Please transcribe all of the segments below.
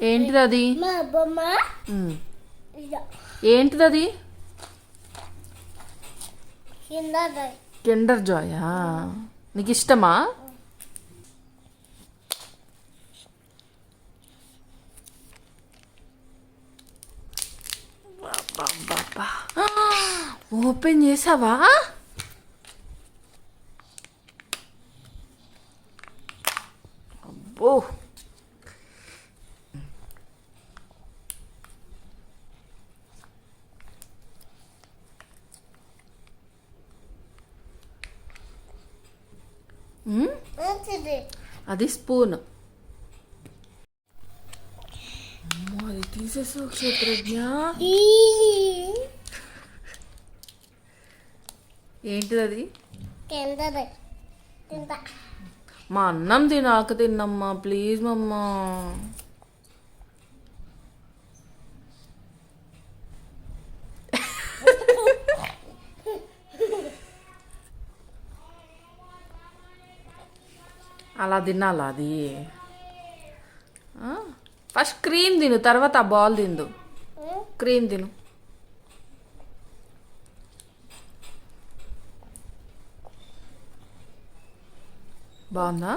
ఏంటిది అది? ఏంటిది అది? కిండర్ జాయా? నీకు ఇష్టమా? ఓపెన్ చేసావా? అబ్బో, అది స్పూన్. అది తీసేసావు క్షేత్రజ్ఞ. ఏంటిది అది? మా అన్నం తినాక తిన్నమ్మా, ప్లీజ్ మమ్మా. అలా తినాలా అది? ఫస్ట్ క్రీమ్ తిను, తర్వాత ఆ బాల్ తిందు. క్రీమ్ తిను. బాగుందా?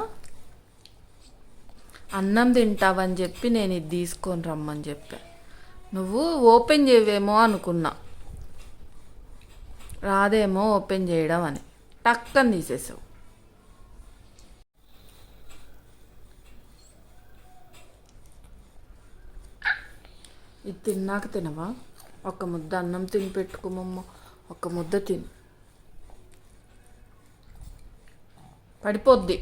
అన్నం తింటావని చెప్పి నేను ఇది తీసుకొని రమ్మని చెప్పా. నువ్వు ఓపెన్ చేయవేమో అనుకున్నా, రాదేమో ఓపెన్ చేయడం అని టక్కని తీసేసావు. ఇది తిన్నాక తినవా? ఒక ముద్ద అన్నం తిని పెట్టుకోమమ్మ, ఒక ముద్ద తిని. పడిపోద్ది.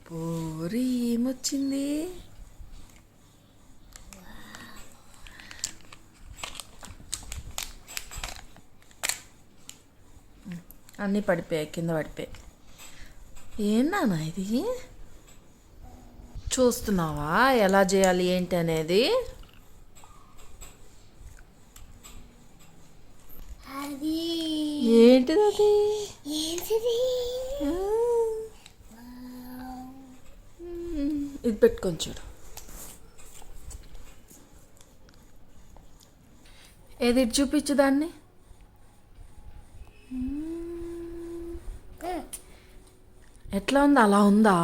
పోరి ఏమొచ్చింది? అన్నీ పడిపోయాయి, కింద పడిపోయాయి. ఏంటన్నా ఇది? చూస్తున్నావా ఎలా చేయాలి ఏంటి అనేది? ఏంటిది అది? ఇది పెట్టుకొని చూడు. ఏది చూపించు దాన్ని. ఎట్లా ఉంది? అలా ఉందా?